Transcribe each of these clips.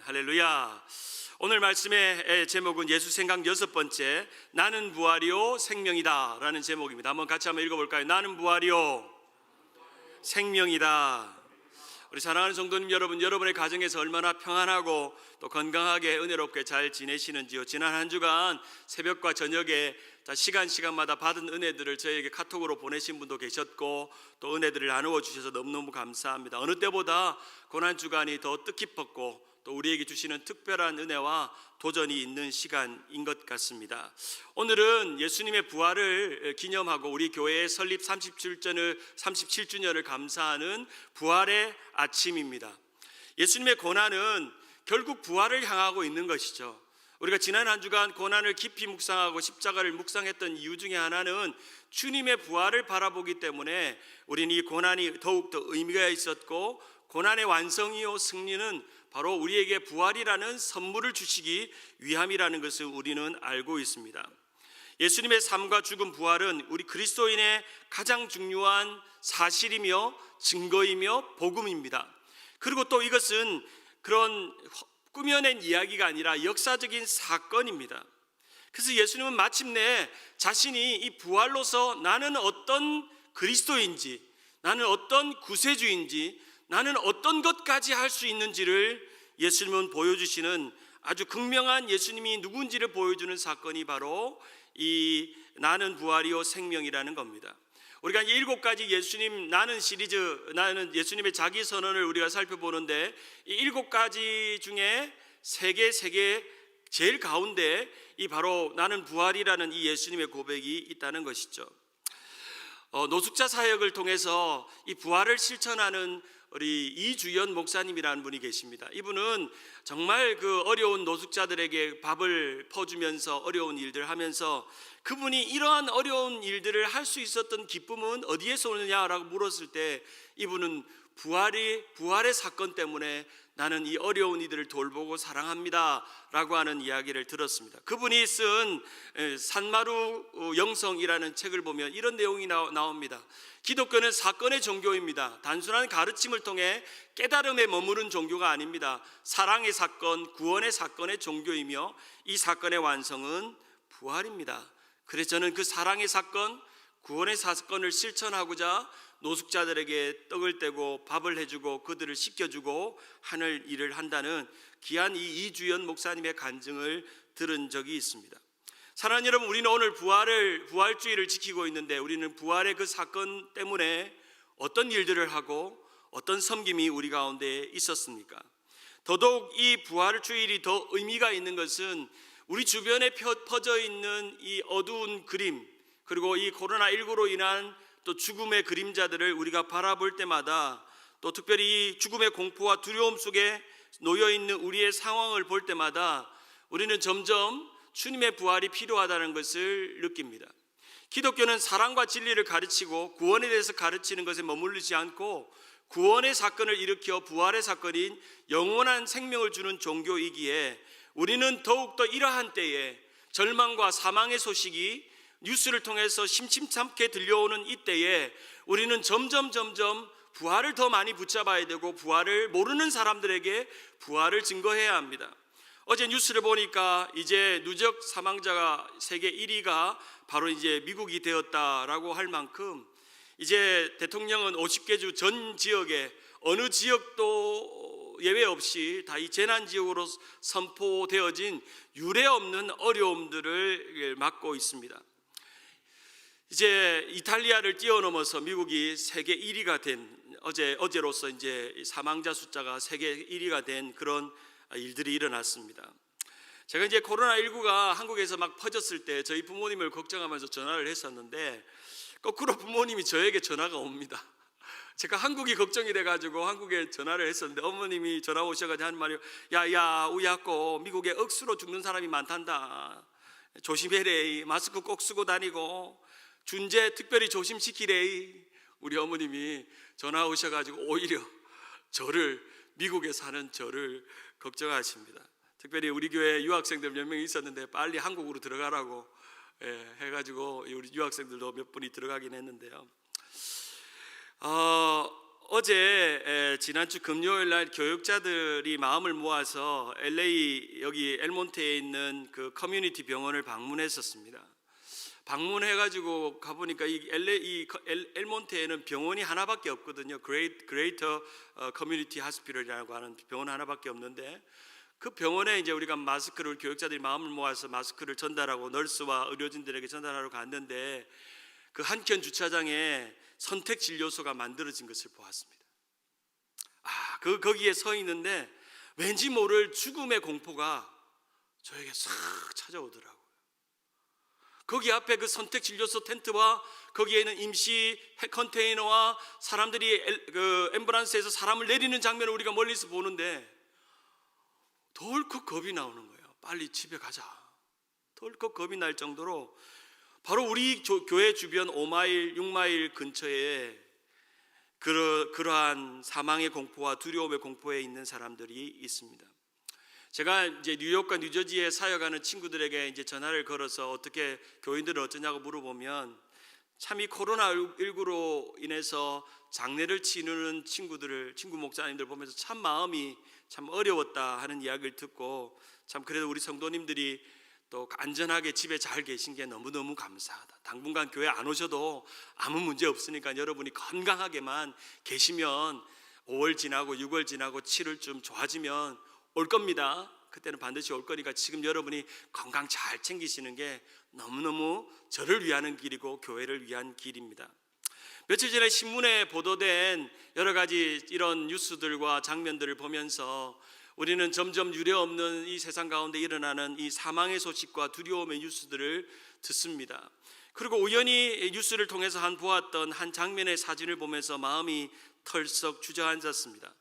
할렐루야. 오늘 말씀의 제목은 예수 생각 6번째, 나는 부활이요 생명이다 라는 제목입니다. 같이 한번 읽어볼까요? 나는 부활이요 생명이다. 우리 사랑하는 성도님 여러분, 여러분의 가정에서 얼마나 평안하고 또 건강하게 은혜롭게 잘 지내시는지요. 지난 한 주간 새벽과 저녁에 시간마다 받은 은혜들을 저에게 카톡으로 보내신 분도 계셨고 또 은혜들을 나누어 주셔서 너무너무 감사합니다. 어느 때보다 고난주간이 더 뜻깊었고 또 우리에게 주시는 특별한 은혜와 도전이 있는 시간인 것 같습니다. 오늘은 예수님의 부활을 기념하고 우리 교회의 설립 37주년을 감사하는 부활의 아침입니다. 예수님의 고난은 결국 부활을 향하고 있는 것이죠. 우리가 지난 한 주간 고난을 깊이 묵상하고 십자가를 묵상했던 이유 중에 하나는 주님의 부활을 바라보기 때문에 우리는 이 고난이 더욱더 의미가 있었고, 고난의 완성이요 승리는 바로 우리에게 부활이라는 선물을 주시기 위함이라는 것을 우리는 알고 있습니다. 예수님의 삶과 죽음, 부활은 우리 그리스도인의 가장 중요한 사실이며 증거이며 복음입니다. 그리고 또 이것은 그런 꾸며낸 이야기가 아니라 역사적인 사건입니다. 그래서 예수님은 마침내 자신이 이 부활로서 나는 어떤 그리스도인지, 나는 어떤 구세주인지, 나는 어떤 것까지 할 수 있는지를 예수님은 보여주시는 아주 극명한 예수님이 누군지를 보여주는 사건이 바로 이 나는 부활이요 생명이라는 겁니다. 우리가 7가지 예수님 나는 시리즈, 나는 예수님의 자기 선언을 우리가 살펴보는데 이 7가지 중에 3개 제일 가운데 이 바로 나는 부활이라는 이 예수님의 고백이 있다는 것이죠. 노숙자 사역을 통해서 이 부활을 실천하는 우리 이주연 목사님이라는 분이 계십니다. 이분은 정말 그 어려운 노숙자들에게 밥을 퍼주면서 어려운 일들을 하면서 그분이 이러한 어려운 일들을 할 수 있었던 기쁨은 어디에서 오느냐라고 물었을 때 이분은 부활의 사건 때문에 나는 이 어려운 이들을 돌보고 사랑합니다 라고 하는 이야기를 들었습니다. 그분이 쓴 산마루 영성이라는 책을 보면 이런 내용이 나옵니다. 기독교는 사건의 종교입니다. 단순한 가르침을 통해 깨달음에 머무른 종교가 아닙니다. 사랑의 사건, 구원의 사건의 종교이며 이 사건의 완성은 부활입니다. 그래서 저는 그 사랑의 사건, 구원의 사건을 실천하고자 노숙자들에게 떡을 떼고 밥을 해주고 그들을 씻겨주고 하는 일을 한다는 귀한 이 이주연 목사님의 간증을 들은 적이 있습니다. 사랑하는 여러분, 우리는 오늘 부활주의를 지키고 있는데 우리는 부활의 그 사건 때문에 어떤 일들을 하고 어떤 섬김이 우리 가운데 있었습니까? 더더욱 이 부활주일이 더 의미가 있는 것은 우리 주변에 퍼져 있는 이 어두운 그림, 그리고 이 코로나19로 인한 또 죽음의 그림자들을 우리가 바라볼 때마다, 또 특별히 이 죽음의 공포와 두려움 속에 놓여있는 우리의 상황을 볼 때마다 우리는 점점 주님의 부활이 필요하다는 것을 느낍니다. 기독교는 사랑과 진리를 가르치고 구원에 대해서 가르치는 것에 머무르지 않고 구원의 사건을 일으켜 부활의 사건인 영원한 생명을 주는 종교이기에 우리는 더욱더 이러한 때에 절망과 사망의 소식이 뉴스를 통해서 심심찮게 들려오는 이때에 우리는 점점 부활을 더 많이 붙잡아야 되고 부활을 모르는 사람들에게 부활을 증거해야 합니다. 어제 뉴스를 보니까 이제 누적 사망자가 세계 1위가 바로 이제 미국이 되었다라고 할 만큼 이제 대통령은 50개 주 전 지역에 어느 지역도 예외 없이 다 이 재난지역으로 선포되어진 유례 없는 어려움들을 맞고 있습니다. 이제 이탈리아를 뛰어넘어서 미국이 세계 1위가 된 어제로서 이제 사망자 숫자가 세계 1위가 된 그런 일들이 일어났습니다. 제가 이제 코로나19가 한국에서 막 퍼졌을 때 저희 부모님을 걱정하면서 전화를 했었는데 거꾸로 부모님이 저에게 전화가 옵니다. 제가 한국이 걱정이 돼가지고 한국에 전화를 했었는데 어머님이 전화 오셔가지고 하는 말이 야야 우야꼬 미국에 억수로 죽는 사람이 많단다. 조심해래. 마스크 꼭 쓰고 다니고 준재 특별히 조심시키래. 우리 어머님이 전화 오셔가지고 오히려 미국에 사는 저를 걱정하십니다. 특별히 우리 교회 유학생들 몇 명이 있었는데 빨리 한국으로 들어가라고 해가지고 우리 유학생들도 몇 분이 들어가긴 했는데요. 지난주 금요일 날 교육자들이 마음을 모아서 LA 여기 엘몬테에 있는 그 커뮤니티 병원을 방문했었습니다. 방문해가지고 가보니까 엘몬테에는 병원이 하나밖에 없거든요. 그레이터 커뮤니티 하스피털이라고 하는 병원 하나밖에 없는데, 그 병원에 이제 우리가 마스크를, 교육자들이 마음을 모아서 마스크를 전달하고 너스와 의료진들에게 전달하러 갔는데, 그 한켠 주차장에 선택 진료소가 만들어진 것을 보았습니다. 거기에 서 있는데 왠지 모를 죽음의 공포가 저에게 싹 찾아오더라고요. 거기 앞에 그 선택 진료소 텐트와 거기에 있는 임시 컨테이너와 사람들이 그 앰뷸런스에서 사람을 내리는 장면을 우리가 멀리서 보는데 덜컥 겁이 나오는 거예요. 빨리 집에 가자. 덜컥 겁이 날 정도로 바로 우리 교회 주변 5마일, 6마일 근처에 그러한 사망의 공포와 두려움의 공포에 있는 사람들이 있습니다. 제가 이제 뉴욕과 뉴저지에 사역하는 친구들에게 이제 전화를 걸어서 어떻게 교인들은 어쩌냐고 물어보면, 참 이 코로나19로 인해서 장례를 치르는 친구 목사님들 보면서 참 마음이 참 어려웠다 하는 이야기를 듣고, 참 그래도 우리 성도님들이 또 안전하게 집에 잘 계신 게 너무너무 감사하다. 당분간 교회 안 오셔도 아무 문제 없으니까 여러분이 건강하게만 계시면 5월 지나고 6월 지나고 7월쯤 좋아지면 올 겁니다. 그때는 반드시 올 거니까 지금 여러분이 건강 잘 챙기시는 게 너무너무 저를 위하는 길이고 교회를 위한 길입니다. 며칠 전에 신문에 보도된 여러 가지 이런 뉴스들과 장면들을 보면서 우리는 점점 유례없는 이 세상 가운데 일어나는 이 사망의 소식과 두려움의 뉴스들을 듣습니다. 그리고 우연히 뉴스를 통해서 보았던 한 장면의 사진을 보면서 마음이 털썩 주저앉았습니다.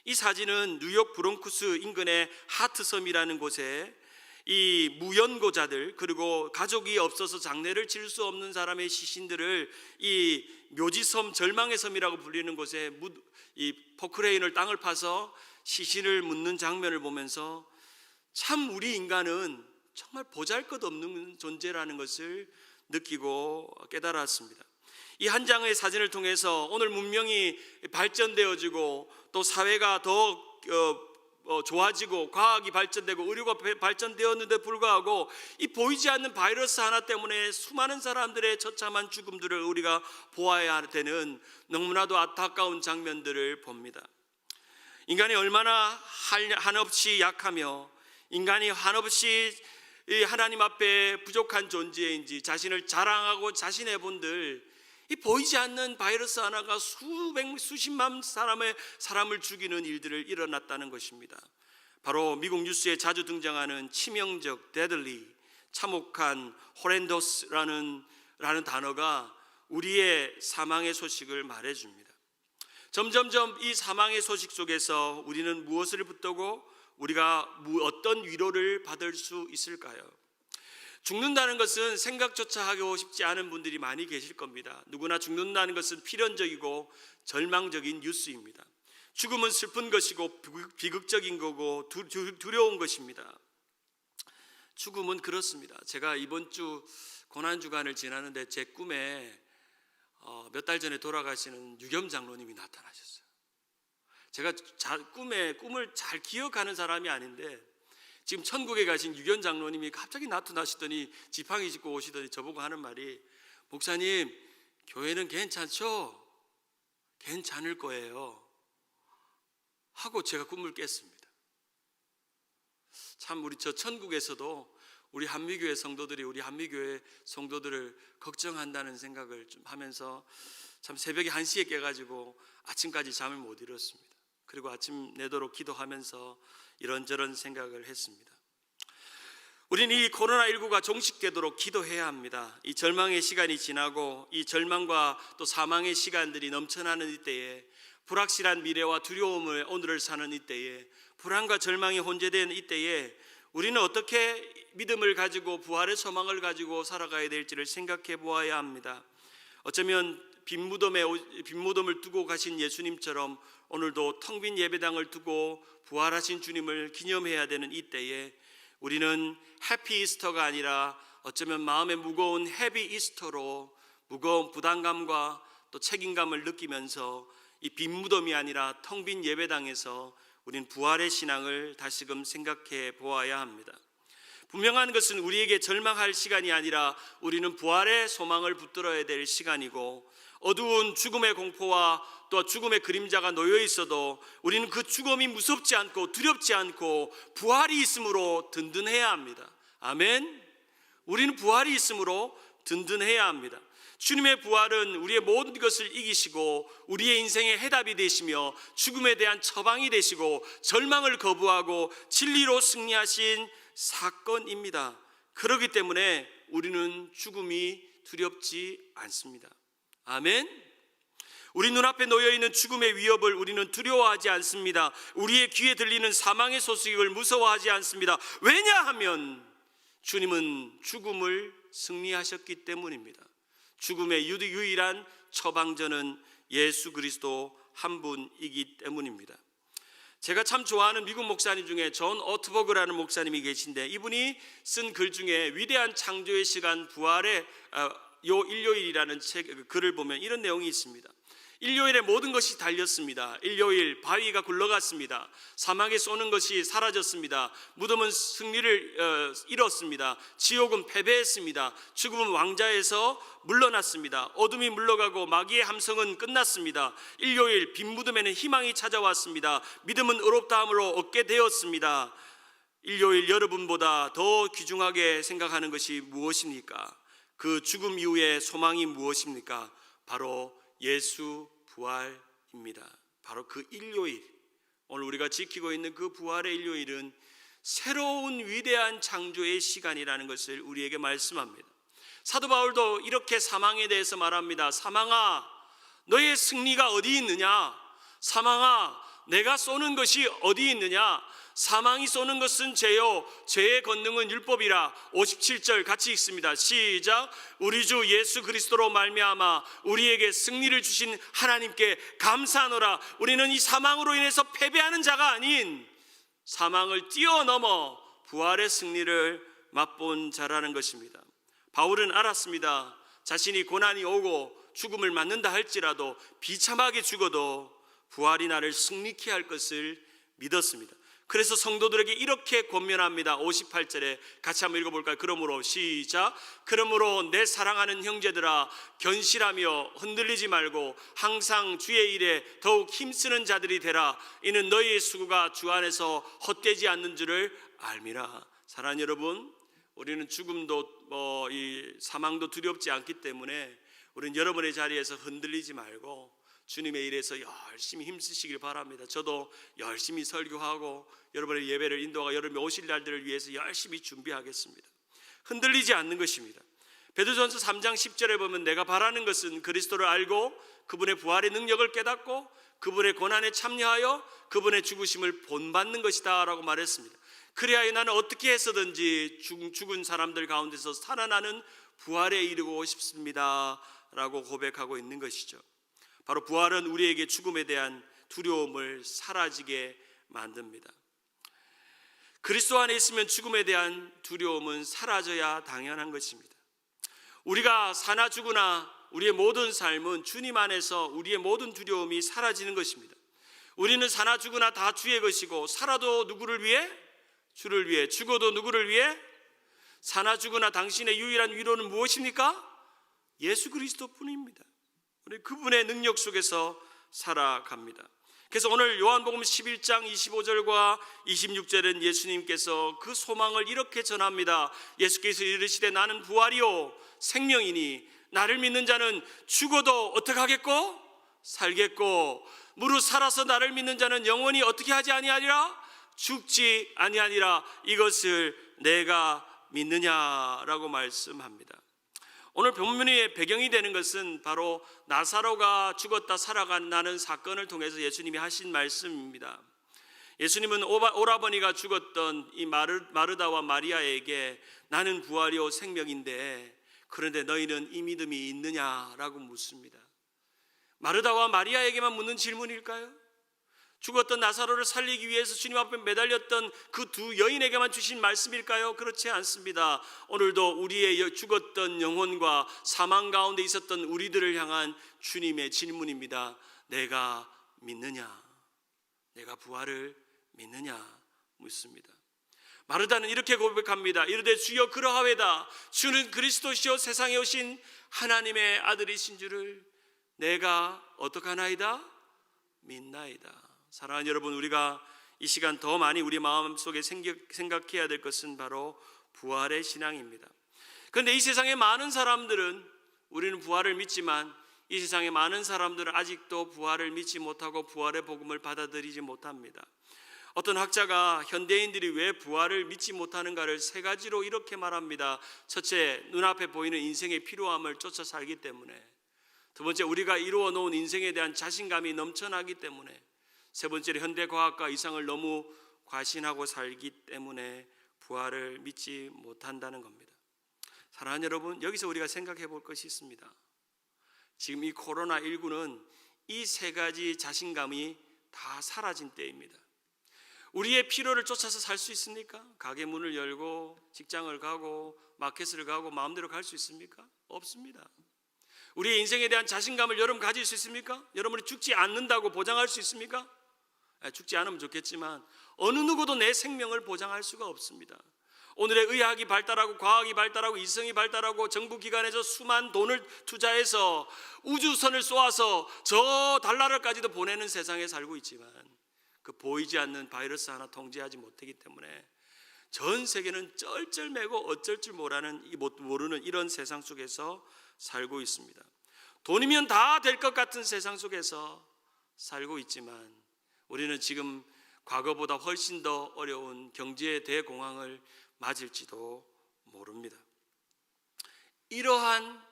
이 사진은 뉴욕 브롱크스 인근의 하트섬이라는 곳에 이 무연고자들, 그리고 가족이 없어서 장례를 치를 수 없는 사람의 시신들을 이 묘지섬, 절망의 섬이라고 불리는 곳에 이 포크레인을 땅을 파서 시신을 묻는 장면을 보면서 참 우리 인간은 정말 보잘것없는 존재라는 것을 느끼고 깨달았습니다. 이 한 장의 사진을 통해서 오늘 문명이 발전되어지고 또 사회가 더 좋아지고 과학이 발전되고 의료가 발전되었는데 불구하고 이 보이지 않는 바이러스 하나 때문에 수많은 사람들의 처참한 죽음들을 우리가 보아야 되는 너무나도 안타까운 장면들을 봅니다. 인간이 얼마나 한없이 약하며 인간이 한없이 하나님 앞에 부족한 존재인지 자신을 자랑하고 자신해 본들, 이 보이지 않는 바이러스 하나가 수십만 사람을 죽이는 일들을 일어났다는 것입니다. 바로 미국 뉴스에 자주 등장하는 치명적, 데들리, 참혹한, 호렌더스라는 단어가 우리의 사망의 소식을 말해줍니다. 점점점 이 사망의 소식 속에서 우리는 무엇을 붙들고 우리가 어떤 위로를 받을 수 있을까요? 죽는다는 것은 생각조차 하고 싶지 않은 분들이 많이 계실 겁니다. 누구나 죽는다는 것은 필연적이고 절망적인 뉴스입니다. 죽음은 슬픈 것이고 비극적인 거고 두려운 것입니다. 죽음은 그렇습니다. 제가 이번 주 고난주간을 지나는데 제 꿈에 몇 달 전에 돌아가시는 유겸 장로님이 나타나셨어요. 제가 꿈을 잘 기억하는 사람이 아닌데 지금 천국에 가신 유겸 장로님이 갑자기 나타나시더니 지팡이 짚고 오시더니 저보고 하는 말이, 목사님 교회는 괜찮죠? 괜찮을 거예요 하고 제가 꿈을 깼습니다. 참 우리 저 천국에서도 우리 한미교회 성도들이 우리 한미교회 성도들을 걱정한다는 생각을 좀 하면서 참 새벽에 1시에 깨가지고 아침까지 잠을 못 이뤘습니다. 그리고 아침 내도록 기도하면서 이런저런 생각을 했습니다. 우리는 이 코로나19가 종식되도록 기도해야 합니다. 이 절망의 시간이 지나고 이 절망과 또 사망의 시간들이 넘쳐나는 이때에, 불확실한 미래와 두려움을 오늘을 사는 이때에, 불안과 절망이 혼재된 이때에 우리는 어떻게 믿음을 가지고 부활의 소망을 가지고 살아가야 될지를 생각해 보아야 합니다. 어쩌면 빈 무덤을 두고 가신 예수님처럼 오늘도 텅 빈 예배당을 두고 부활하신 주님을 기념해야 되는 이때에 우리는 해피 이스터가 아니라 어쩌면 마음에 무거운 헤비 이스터로 무거운 부담감과 또 책임감을 느끼면서 이 빈 무덤이 아니라 텅 빈 예배당에서 우리는 부활의 신앙을 다시금 생각해 보아야 합니다. 분명한 것은 우리에게 절망할 시간이 아니라 우리는 부활의 소망을 붙들어야 될 시간이고, 어두운 죽음의 공포와 또 죽음의 그림자가 놓여 있어도 우리는 그 죽음이 무섭지 않고 두렵지 않고 부활이 있으므로 든든해야 합니다. 아멘. 우리는 부활이 있으므로 든든해야 합니다. 주님의 부활은 우리의 모든 것을 이기시고 우리의 인생의 해답이 되시며 죽음에 대한 처방이 되시고 절망을 거부하고 진리로 승리하신 사건입니다. 그렇기 때문에 우리는 죽음이 두렵지 않습니다. 아멘. 우리 눈앞에 놓여있는 죽음의 위협을 우리는 두려워하지 않습니다. 우리의 귀에 들리는 사망의 소식을 무서워하지 않습니다. 왜냐하면 주님은 죽음을 승리하셨기 때문입니다. 죽음의 유일한 처방전은 예수 그리스도 한 분이기 때문입니다. 제가 참 좋아하는 미국 목사님 중에 존 오트버그라는 목사님이 계신데, 이분이 쓴 글 중에 위대한 창조의 시간 부활의 요 일요일이라는 글을 보면 이런 내용이 있습니다. 일요일에 모든 것이 달렸습니다. 일요일 바위가 굴러갔습니다. 사막에 쏘는 것이 사라졌습니다. 무덤은 승리를 잃었습니다. 지옥은 패배했습니다. 죽음은 왕좌에서 물러났습니다. 어둠이 물러가고 마귀의 함성은 끝났습니다. 일요일 빈 무덤에는 희망이 찾아왔습니다. 믿음은 의롭다함으로 얻게 되었습니다. 일요일 여러분보다 더 귀중하게 생각하는 것이 무엇입니까? 그 죽음 이후의 소망이 무엇입니까? 바로 예수 부활입니다. 바로 그 일요일, 오늘 우리가 지키고 있는 그 부활의 일요일은 새로운 위대한 창조의 시간이라는 것을 우리에게 말씀합니다. 사도 바울도 이렇게 사망에 대해서 말합니다. 사망아, 너의 승리가 어디 있느냐? 사망아, 내가 쏘는 것이 어디 있느냐? 사망이 쏘는 것은 죄요, 죄의 권능은 율법이라. 57절 같이 읽습니다. 시작. 우리 주 예수 그리스도로 말미암아 우리에게 승리를 주신 하나님께 감사하노라. 우리는 이 사망으로 인해서 패배하는 자가 아닌 사망을 뛰어넘어 부활의 승리를 맛본 자라는 것입니다. 바울은 알았습니다. 자신이 고난이 오고 죽음을 맞는다 할지라도 비참하게 죽어도 부활이 나를 승리케 할 것을 믿었습니다. 그래서 성도들에게 이렇게 권면합니다. 58절에 같이 한번 읽어볼까요? 그러므로 시작. 그러므로 내 사랑하는 형제들아, 견실하며 흔들리지 말고 항상 주의 일에 더욱 힘쓰는 자들이 되라. 이는 너희의 수고가 주 안에서 헛되지 않는 줄을 알미라. 사랑하는 여러분, 우리는 죽음도 이 사망도 두렵지 않기 때문에 우리는 여러분의 자리에서 흔들리지 말고 주님의 일에서 열심히 힘쓰시길 바랍니다. 저도 열심히 설교하고 여러분의 예배를 인도하고 여러분이 오실 날들을 위해서 열심히 준비하겠습니다. 흔들리지 않는 것입니다. 베드로전서 3장 10절에 보면 내가 바라는 것은 그리스도를 알고 그분의 부활의 능력을 깨닫고 그분의 고난에 참여하여 그분의 죽으심을 본받는 것이다 라고 말했습니다. 그래야 나는 어떻게 해서든지 죽은 사람들 가운데서 살아나는 부활에 이르고 싶습니다 라고 고백하고 있는 것이죠. 바로 부활은 우리에게 죽음에 대한 두려움을 사라지게 만듭니다. 그리스도 안에 있으면 죽음에 대한 두려움은 사라져야 당연한 것입니다. 우리가 사나 죽으나 우리의 모든 삶은 주님 안에서 우리의 모든 두려움이 사라지는 것입니다. 우리는 사나 죽으나 다 주의 것이고, 살아도 누구를 위해? 주를 위해. 죽어도 누구를 위해? 사나 죽으나 당신의 유일한 위로는 무엇입니까? 예수 그리스도뿐입니다. 우리 그분의 능력 속에서 살아갑니다. 그래서 오늘 요한복음 11장 25절과 26절은 예수님께서 그 소망을 이렇게 전합니다. 예수께서 이르시되 나는 부활이요 생명이니 나를 믿는 자는 죽어도 어떻게 하겠고? 살겠고, 무릇 살아서 나를 믿는 자는 영원히 어떻게 하지 아니하리라? 죽지 아니하니라. 이것을 내가 믿느냐라고 말씀합니다. 오늘 본문의 배경이 되는 것은 바로 나사로가 죽었다 살아간다는 사건을 통해서 예수님이 하신 말씀입니다. 예수님은 오라버니가 죽었던 이 마르다와 마리아에게 나는 부활이요 생명인데 그런데 너희는 이 믿음이 있느냐라고 묻습니다. 마르다와 마리아에게만 묻는 질문일까요? 죽었던 나사로를 살리기 위해서 주님 앞에 매달렸던 그 두 여인에게만 주신 말씀일까요? 그렇지 않습니다. 오늘도 우리의 죽었던 영혼과 사망 가운데 있었던 우리들을 향한 주님의 질문입니다. 내가 믿느냐? 내가 부활을 믿느냐? 묻습니다. 마르다는 이렇게 고백합니다. 이르되 주여 그러하외다. 주는 그리스도시요 세상에 오신 하나님의 아들이신 줄을 내가 어떡하나이다? 믿나이다. 사랑하는 여러분, 우리가 이 시간 더 많이 우리 마음속에 생각해야 될 것은 바로 부활의 신앙입니다. 그런데 이 세상의 많은 사람들은, 우리는 부활을 믿지만 이 세상의 많은 사람들은 아직도 부활을 믿지 못하고 부활의 복음을 받아들이지 못합니다. 어떤 학자가 현대인들이 왜 부활을 믿지 못하는가를 세 가지로 이렇게 말합니다. 첫째, 눈앞에 보이는 인생의 필요함을 쫓아 살기 때문에. 두 번째, 우리가 이루어 놓은 인생에 대한 자신감이 넘쳐나기 때문에. 세 번째로, 현대과학과 이상을 너무 과신하고 살기 때문에 부활을 믿지 못한다는 겁니다. 사랑하는 여러분, 여기서 우리가 생각해 볼 것이 있습니다. 지금 이 코로나19는 이 세 가지 자신감이 다 사라진 때입니다. 우리의 필요를 쫓아서 살 수 있습니까? 가게 문을 열고 직장을 가고 마켓을 가고 마음대로 갈 수 있습니까? 없습니다. 우리의 인생에 대한 자신감을 여러분 가질 수 있습니까? 여러분이 죽지 않는다고 보장할 수 있습니까? 죽지 않으면 좋겠지만 어느 누구도 내 생명을 보장할 수가 없습니다. 오늘의 의학이 발달하고 과학이 발달하고 이성이 발달하고 정부기관에서 수많은 돈을 투자해서 우주선을 쏘아서 저 달나라까지도 보내는 세상에 살고 있지만 그 보이지 않는 바이러스 하나 통제하지 못하기 때문에 전 세계는 쩔쩔매고 어쩔 줄 모르는 이런 세상 속에서 살고 있습니다. 돈이면 다 될 것 같은 세상 속에서 살고 있지만 우리는 지금 과거보다 훨씬 더 어려운 경제의 대공황을 맞을지도 모릅니다. 이러한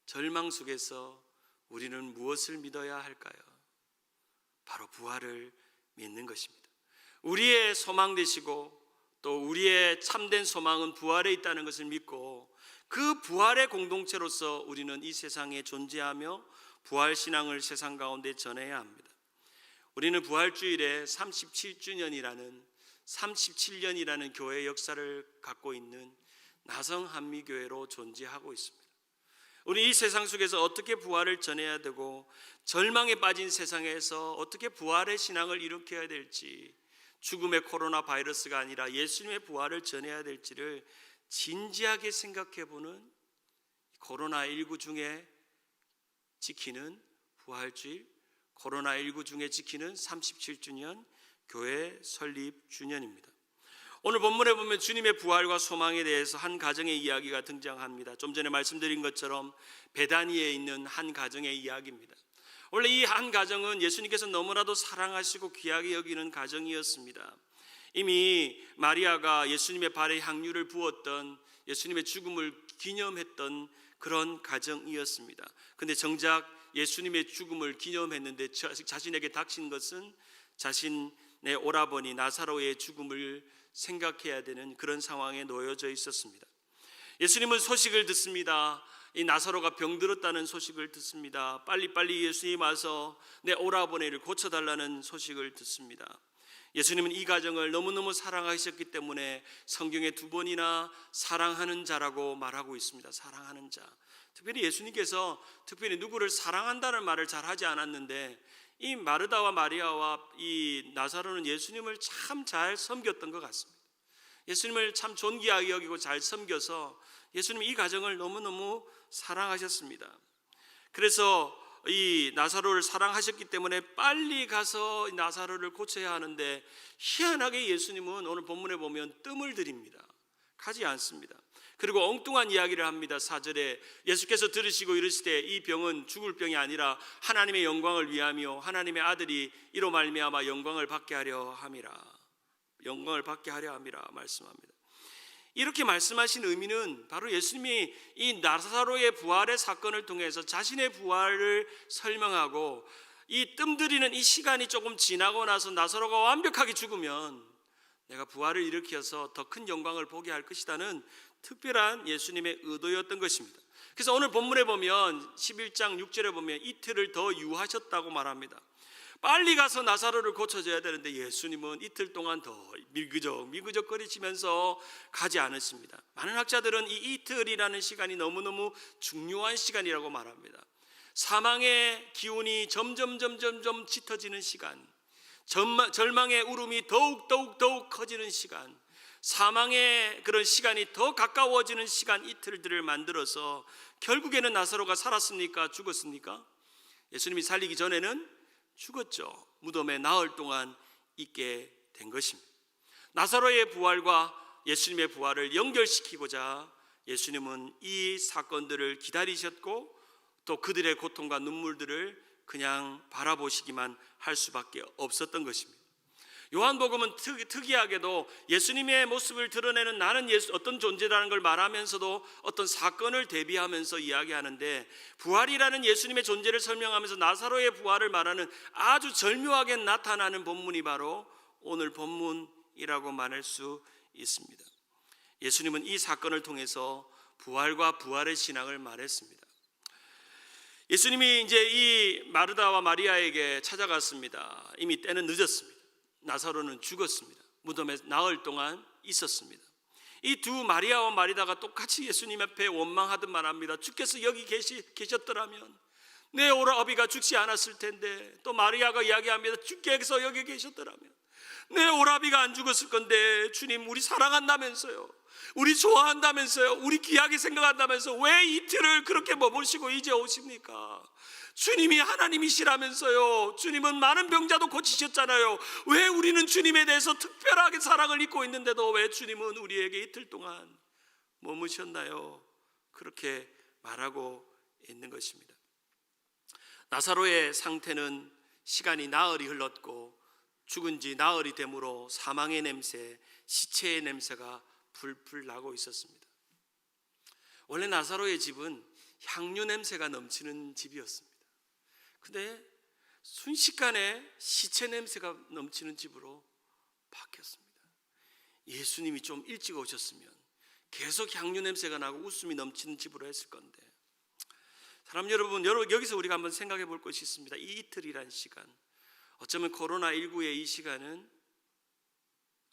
절망 속에서 우리는 무엇을 믿어야 할까요? 바로 부활을 믿는 것입니다. 우리의 소망 되시고 또 우리의 참된 소망은 부활에 있다는 것을 믿고 그 부활의 공동체로서 우리는 이 세상에 존재하며 부활 신앙을 세상 가운데 전해야 합니다. 우리는 부활주일에 37년이라는 교회 역사를 갖고 있는 나성한미교회로 존재하고 있습니다. 우리 이 세상 속에서 어떻게 부활을 전해야 되고 절망에 빠진 세상에서 어떻게 부활의 신앙을 일으켜야 될지, 죽음의 코로나 바이러스가 아니라 예수님의 부활을 전해야 될지를 진지하게 생각해보는 코로나19 중에 지키는 부활주일, 코로나19 중에 지키는 37주년 교회 설립 주년입니다. 오늘 본문에 보면 주님의 부활과 소망에 대해서 한 가정의 이야기가 등장합니다. 좀 전에 말씀드린 것처럼 베다니에 있는 한 가정의 이야기입니다. 원래 이 한 가정은 예수님께서 너무나도 사랑하시고 귀하게 여기는 가정이었습니다. 이미 마리아가 예수님의 발에 향유를 부었던, 예수님의 죽음을 기념했던 그런 가정이었습니다. 그런데 정작 예수님의 죽음을 기념했는데 자신에게 닥친 것은 자신의 오라버니 나사로의 죽음을 생각해야 되는 그런 상황에 놓여져 있었습니다. 예수님은 소식을 듣습니다. 이 나사로가 병들었다는 소식을 듣습니다. 빨리빨리 예수님 와서 내 오라버니를 고쳐달라는 소식을 듣습니다. 예수님은 이 가정을 너무너무 사랑하셨기 때문에 성경에 2번이나 사랑하는 자라고 말하고 있습니다. 사랑하는 자. 특별히 예수님께서 특별히 누구를 사랑한다는 말을 잘 하지 않았는데 이 마르다와 마리아와 이 나사로는 예수님을 참 잘 섬겼던 것 같습니다. 예수님을 참 존귀하게 여기고 잘 섬겨서 예수님이 이 가정을 너무너무 사랑하셨습니다. 그래서 이 나사로를 사랑하셨기 때문에 빨리 가서 나사로를 고쳐야 하는데 희한하게 예수님은 오늘 본문에 보면 뜸을 들입니다. 가지 않습니다. 그리고 엉뚱한 이야기를 합니다. 4절에 예수께서 들으시고 이르시되 이 병은 죽을 병이 아니라 하나님의 영광을 위하며 하나님의 아들이 이로 말미암아 영광을 받게 하려 함이라. 영광을 받게 하려 함이라 말씀합니다. 이렇게 말씀하신 의미는 바로 예수님이 이 나사로의 부활의 사건을 통해서 자신의 부활을 설명하고 이 뜸들이는 이 시간이 조금 지나고 나서 나사로가 완벽하게 죽으면 내가 부활을 일으켜서 더 큰 영광을 보게 할 것이라는 특별한 예수님의 의도였던 것입니다. 그래서 오늘 본문에 보면 11장 6절에 보면 이틀을 더 유하셨다고 말합니다. 빨리 가서 나사로를 고쳐줘야 되는데 예수님은 이틀 동안 더 미그적거리시면서 가지 않으십니다. 많은 학자들은 이 이틀이라는 시간이 너무너무 중요한 시간이라고 말합니다. 사망의 기운이 점점 짙어지는 시간, 절망의 울음이 더욱 커지는 시간, 사망의 그런 시간이 더 가까워지는 시간, 이틀들을 만들어서 결국에는 나사로가 살았습니까? 죽었습니까? 예수님이 살리기 전에는 죽었죠. 무덤에 나흘 동안 있게 된 것입니다. 나사로의 부활과 예수님의 부활을 연결시키고자 예수님은 이 사건들을 기다리셨고 또 그들의 고통과 눈물들을 그냥 바라보시기만 할 수밖에 없었던 것입니다. 요한복음은 특이하게도 예수님의 모습을 드러내는 나는 어떤 존재라는 걸 말하면서도 어떤 사건을 대비하면서 이야기하는데, 부활이라는 예수님의 존재를 설명하면서 나사로의 부활을 말하는 아주 절묘하게 나타나는 본문이 바로 오늘 본문이라고 말할 수 있습니다. 예수님은 이 사건을 통해서 부활과 부활의 신앙을 말했습니다. 예수님이 이제 이 마르다와 마리아에게 찾아갔습니다. 이미 때는 늦었습니다. 나사로는 죽었습니다. 무덤에 나흘 동안 있었습니다. 이 두 마리아와 마리다가 똑같이 예수님 앞에 원망하듯 말합니다. 주께서 여기 계셨더라면 내 오라비가 죽지 않았을 텐데, 또 마리아가 이야기합니다. 주께서 여기 계셨더라면 내 오라비가 안 죽었을 건데, 주님 우리 사랑한다면서요, 우리 좋아한다면서요, 우리 귀하게 생각한다면서 왜 이틀을 그렇게 머무시고 이제 오십니까? 주님이 하나님이시라면서요, 주님은 많은 병자도 고치셨잖아요. 왜 우리는 주님에 대해서 특별하게 사랑을 잊고 있는데도 왜 주님은 우리에게 이틀 동안 머무셨나요? 그렇게 말하고 있는 것입니다. 나사로의 상태는 시간이 나흘이 흘렀고 죽은 지 나흘이 되므로 사망의 냄새, 시체의 냄새가 풀풀 나고 있었습니다. 원래 나사로의 집은 향유 냄새가 넘치는 집이었습니다. 근데 순식간에 시체 냄새가 넘치는 집으로 바뀌었습니다. 예수님이 좀 일찍 오셨으면 계속 향유 냄새가 나고 웃음이 넘치는 집으로 했을 건데, 사람 여러분, 여기서 우리가 한번 생각해 볼 것이 있습니다. 이 이틀이란 시간, 어쩌면 코로나19의 이 시간은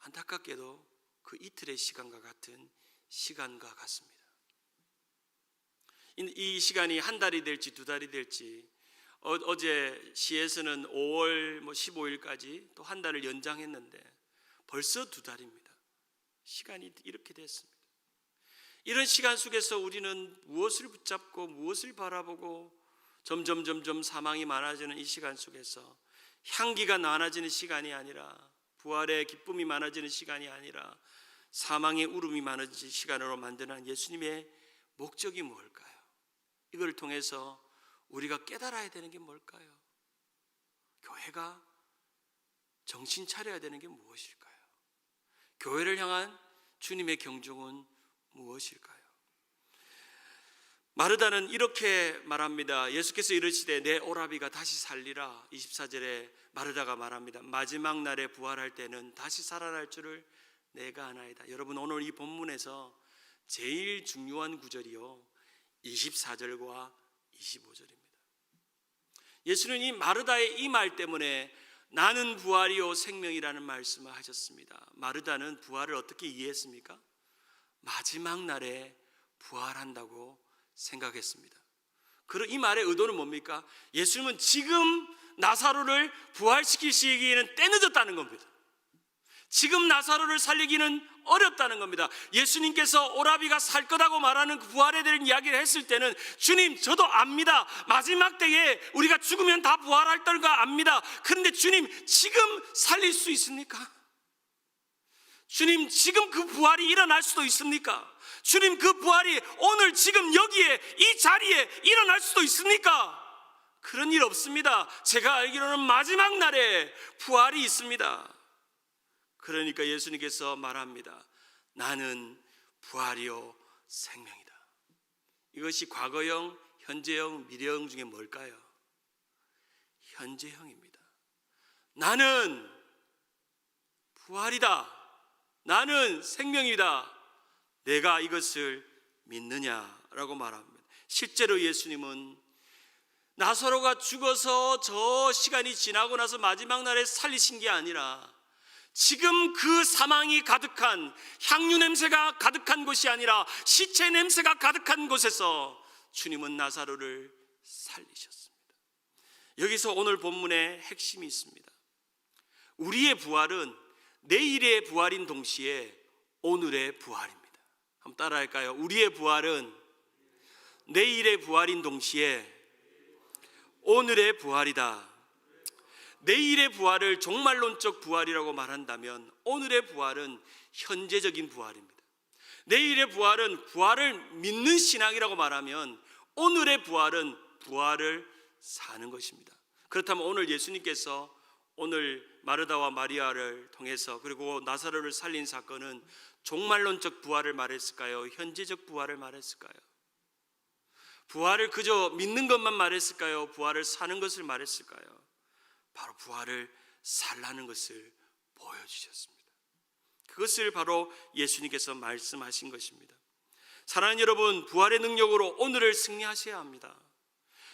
안타깝게도 그 이틀의 시간과 같은 시간과 같습니다. 이 시간이 한 달이 될지 두 달이 될지, 어제 시에서는 5월 15일까지 또 한 달을 연장했는데 벌써 두 달입니다. 시간이 이렇게 됐습니다. 이런 시간 속에서 우리는 무엇을 붙잡고 무엇을 바라보고 점점 사망이 많아지는 이 시간 속에서 향기가 많아지는 시간이 아니라, 부활의 기쁨이 많아지는 시간이 아니라 사망의 울음이 많아지는 시간으로 만드는 예수님의 목적이 뭘까요? 이걸 통해서 우리가 깨달아야 되는 게 뭘까요? 교회가 정신 차려야 되는 게 무엇일까요? 교회를 향한 주님의 경종은 무엇일까요? 마르다는 이렇게 말합니다. 예수께서 이르시되 내 오라비가 다시 살리라. 24절에 마르다가 말합니다. 마지막 날에 부활할 때는 다시 살아날 줄을 내가 아나이다. 여러분, 오늘 이 본문에서 제일 중요한 구절이요, 24절과 25절입니다. 예수는 이 마르다의 이 말 때문에 나는 부활이요 생명이라는 말씀을 하셨습니다. 마르다는 부활을 어떻게 이해했습니까? 마지막 날에 부활한다고 생각했습니다. 그럼 이 말의 의도는 뭡니까? 예수님은 지금 나사로를 부활시키시기에는 때 늦었다는 겁니다. 지금 나사로를 살리기는 어렵다는 겁니다. 예수님께서 오라비가 살 거라고 말하는 그 부활에 대한 이야기를 했을 때는 주님 저도 압니다. 마지막 때에 우리가 죽으면 다 부활할 걸 압니다. 그런데 주님 지금 살릴 수 있습니까? 주님 지금 그 부활이 일어날 수도 있습니까? 주님 그 부활이 오늘 지금 여기에 이 자리에 일어날 수도 있습니까? 그런 일 없습니다. 제가 알기로는 마지막 날에 부활이 있습니다. 그러니까 예수님께서 말합니다. 나는 부활이요 생명이다. 이것이 과거형, 현재형, 미래형 중에 뭘까요? 현재형입니다. 나는 부활이다. 나는 생명이다. 내가 이것을 믿느냐라고 말합니다. 실제로 예수님은 나사로가 죽어서 저 시간이 지나고 나서 마지막 날에 살리신 게 아니라, 지금 그 사망이 가득한, 향유 냄새가 가득한 곳이 아니라 시체 냄새가 가득한 곳에서 주님은 나사로를 살리셨습니다. 여기서 오늘 본문의 핵심이 있습니다. 우리의 부활은 내일의 부활인 동시에 오늘의 부활입니다. 한번 따라할까요? 우리의 부활은 내일의 부활인 동시에 오늘의 부활이다. 내일의 부활을 종말론적 부활이라고 말한다면 오늘의 부활은 현재적인 부활입니다. 내일의 부활은 부활을 믿는 신앙이라고 말하면 오늘의 부활은 부활을 사는 것입니다. 그렇다면 오늘 예수님께서 오늘 마르다와 마리아를 통해서 그리고 나사로를 살린 사건은 종말론적 부활을 말했을까요? 현재적 부활을 말했을까요? 부활을 그저 믿는 것만 말했을까요? 부활을 사는 것을 말했을까요? 바로 부활을 살라는 것을 보여주셨습니다. 그것을 바로 예수님께서 말씀하신 것입니다. 사랑하는 여러분, 부활의 능력으로 오늘을 승리하셔야 합니다.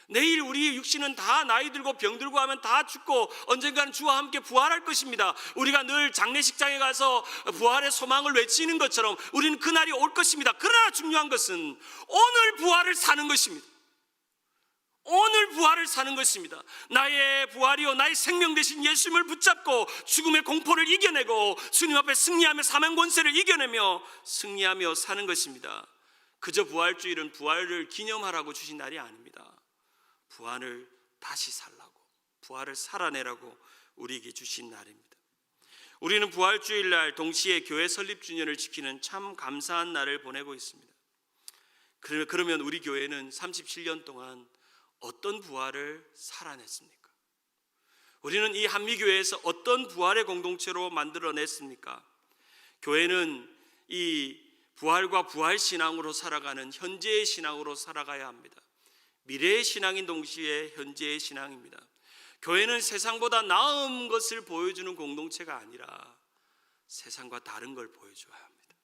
내일 우리 육신은 다 나이 들고 병 들고 하면 다 죽고 언젠가는 주와 함께 부활할 것입니다. 우리가 늘 장례식장에 가서 부활의 소망을 외치는 것처럼 우리는 그날이 올 것입니다. 그러나 중요한 것은 오늘 부활을 사는 것입니다. 오늘 부활을 사는 것입니다. 나의 부활이요 나의 생명 되신 예수님을 붙잡고 죽음의 공포를 이겨내고 주님 앞에 승리하며 사망 권세를 이겨내며 승리하며 사는 것입니다. 그저 부활주일은 부활을 기념하라고 주신 날이 아닙니다. 부활을 다시 살라고, 부활을 살아내라고 우리에게 주신 날입니다. 우리는 부활주일날 동시에 교회 설립주년을 지키는 참 감사한 날을 보내고 있습니다. 그러면 우리 교회는 37년 동안 어떤 부활을 살아냈습니까? 우리는 이 한미교회에서 어떤 부활의 공동체로 만들어냈습니까? 교회는 이 부활과 부활신앙으로 살아가는 현재의 신앙으로 살아가야 합니다. 미래의 신앙인 동시에 현재의 신앙입니다. 교회는 세상보다 나은 것을 보여주는 공동체가 아니라 세상과 다른 걸 보여줘야 합니다.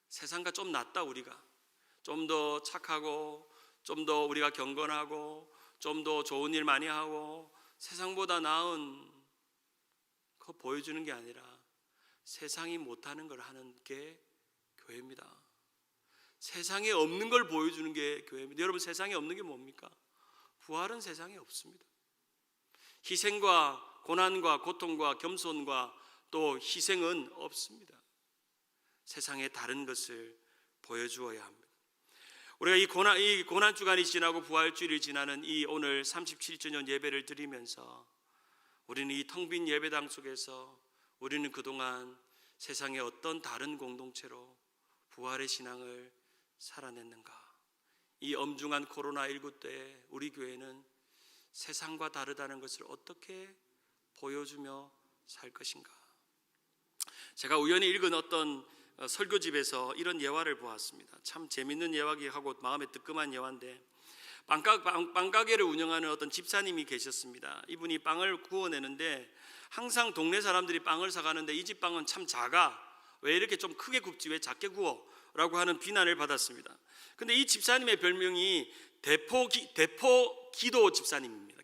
세상과 좀 낫다, 우리가 좀 더 착하고 좀 더 우리가 경건하고 좀 더 좋은 일 많이 하고 세상보다 나은 거 보여주는 게 아니라 세상이 못하는 걸 하는 게 교회입니다. 세상에 없는 걸 보여주는 게 교회입니다. 여러분, 세상에 없는 게 뭡니까? 부활은 세상에 없습니다. 희생과 고난과 고통과 겸손과 또 희생은 없습니다. 세상에 다른 것을 보여주어야 합니다. 우리가 이 고난 주간이 지나고 부활주일이 지나는 이 오늘 37주년 예배를 드리면서 우리는 이 텅 빈 예배당 속에서 우리는 그동안 세상의 어떤 다른 공동체로 부활의 신앙을 살아냈는가? 이 엄중한 코로나19 때 우리 교회는 세상과 다르다는 것을 어떻게 보여주며 살 것인가? 제가 우연히 읽은 어떤 설교집에서 이런 예화를 보았습니다. 참 재밌는 예화기하고 마음에 뜨끔한 예화인데, 빵가게를 운영하는 어떤 집사님이 계셨습니다. 이분이 빵을 구워내는데 항상 동네 사람들이 빵을 사가는데 이 집 빵은 참 작아, 왜 이렇게 좀 크게 굽지, 왜 작게 구워? 라고 하는 비난을 받았습니다. 근데 이 집사님의 별명이 대포기도 집사님입니다.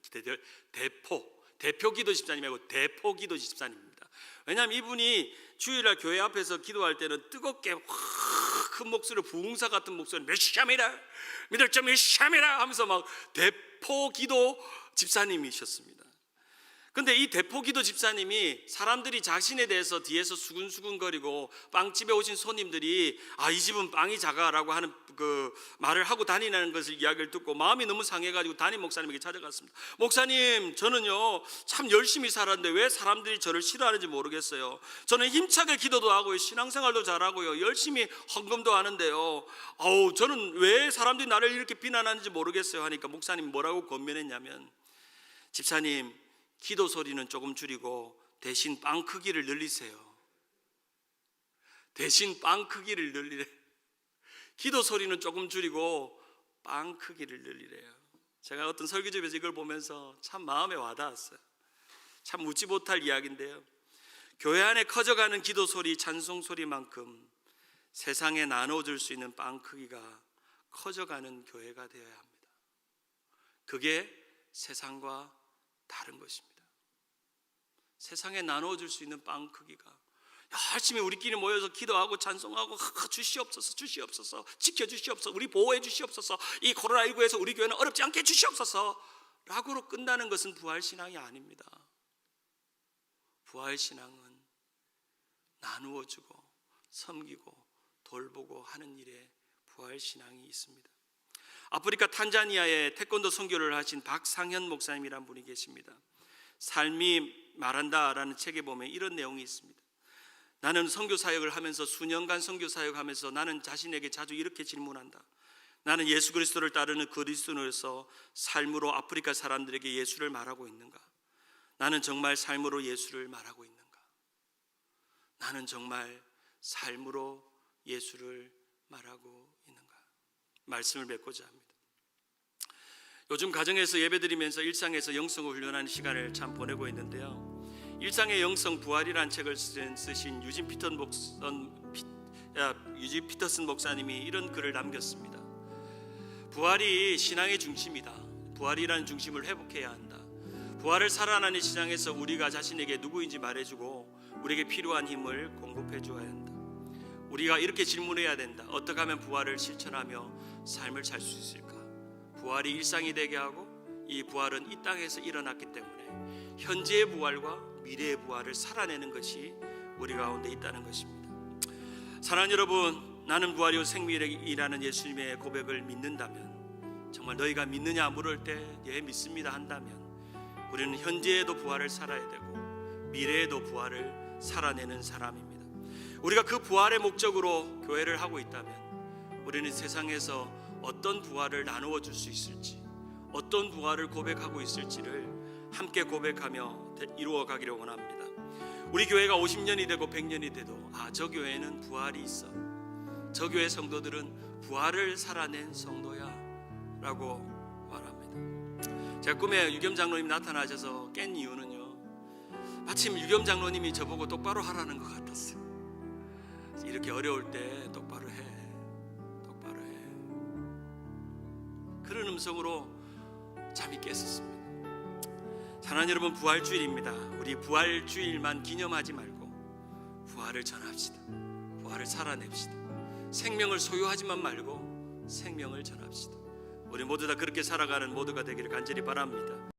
대표기도 집사님이 아니고 대포기도 집사님입니다. 왜냐하면 이분이 주일날 교회 앞에서 기도할 때는 뜨겁게 큰 목소리로 부흥사 같은 목소리, 메시아미라 믿을 점 메시아미라 하면서 막 대포기도 집사님이셨습니다. 근데 이 대포기도 집사님이 사람들이 자신에 대해서 뒤에서 수근수근거리고 빵집에 오신 손님들이 이 집은 빵이 작아라고 하는 그 말을 하고 다니는 것을 이야기를 듣고 마음이 너무 상해가지고 담임 목사님에게 찾아갔습니다. 목사님, 저는요 참 열심히 살았는데 왜 사람들이 저를 싫어하는지 모르겠어요. 저는 힘차게 기도도 하고요, 신앙생활도 잘하고요, 열심히 헌금도 하는데요, 저는 왜 사람들이 나를 이렇게 비난하는지 모르겠어요 하니까 목사님이 뭐라고 권면했냐면, 집사님, 기도 소리는 조금 줄이고 대신 빵 크기를 늘리세요. 대신 빵 크기를 늘리래. 기도 소리는 조금 줄이고 빵 크기를 늘리래요. 제가 어떤 설교집에서 이걸 보면서 참 마음에 와닿았어요. 참 웃지 못할 이야기인데요, 교회 안에 커져가는 기도 소리, 찬송 소리만큼 세상에 나눠줄 수 있는 빵 크기가 커져가는 교회가 되어야 합니다. 그게 세상과 다른 것입니다. 세상에 나눠줄 수 있는 빵 크기가, 열심히 우리끼리 모여서 기도하고 찬송하고 주시옵소서, 주시옵소서, 지켜주시옵소서, 우리 보호해 주시옵소서, 이 코로나19에서 우리 교회는 어렵지 않게 주시옵소서 라고로 끝나는 것은 부활신앙이 아닙니다. 부활신앙은 나누어주고 섬기고 돌보고 하는 일에 부활신앙이 있습니다. 아프리카 탄자니아에 태권도 선교를 하신 박상현 목사님이라는 분이 계십니다. 삶이 말한다라는 책에 보면 이런 내용이 있습니다. 나는 선교 사역을 하면서 수년간 선교 사역하면서 나는 자신에게 자주 이렇게 질문한다. 나는 예수 그리스도를 따르는 그리스도인으로서 삶으로 아프리카 사람들에게 예수를 말하고 있는가? 나는 정말 삶으로 예수를 말하고 있는가? 나는 정말 삶으로 예수를 말하고 있는가? 말씀을 맺고자 합니다. 요즘 가정에서 예배드리면서 일상에서 영성을 훈련하는 시간을 참 보내고 있는데요, 일상의 영성 부활이라는 책을 쓰신 유진 피터슨 목사님이 이런 글을 남겼습니다. 부활이 신앙의 중심이다. 부활이라는 중심을 회복해야 한다. 부활을 살아나는 시장에서 우리가 자신에게 누구인지 말해주고 우리에게 필요한 힘을 공급해 주어야 한다. 우리가 이렇게 질문해야 된다. 어떻게 하면 부활을 실천하며 삶을 살 수 있을까? 부활이 일상이 되게 하고, 이 부활은 이 땅에서 일어났기 때문에 현재의 부활과 미래의 부활을 살아내는 것이 우리 가운데 있다는 것입니다. 사랑하는 여러분, 나는 부활이요 생명이라는 예수님의 고백을 믿는다면, 정말 너희가 믿느냐 물을 때 예 믿습니다 한다면, 우리는 현재에도 부활을 살아야 되고 미래에도 부활을 살아내는 사람입니다. 우리가 그 부활의 목적으로 교회를 하고 있다면 우리는 세상에서 어떤 부활을 나누어 줄 수 있을지, 어떤 부활을 고백하고 있을지를 함께 고백하며 이루어 가기를 원합니다. 우리 교회가 50년이 되고 100년이 돼도 저 교회는 부활이 있어, 저 교회 성도들은 부활을 살아낸 성도야 라고 말합니다. 제가 꿈에 유겸 장로님 나타나셔서 깬 이유는요, 마침 유겸 장로님이 저보고 똑바로 하라는 것 같았어요. 이렇게 어려울 때 똑바로 해, 똑바로 해, 그런 음성으로 잠이 깼었습니다. 사랑하는 여러분, 부활주일입니다. 우리 부활주일만 기념하지 말고 부활을 전합시다. 부활을 살아냅시다. 생명을 소유하지만 말고 생명을 전합시다. 우리 모두 다 그렇게 살아가는 모두가 되기를 간절히 바랍니다.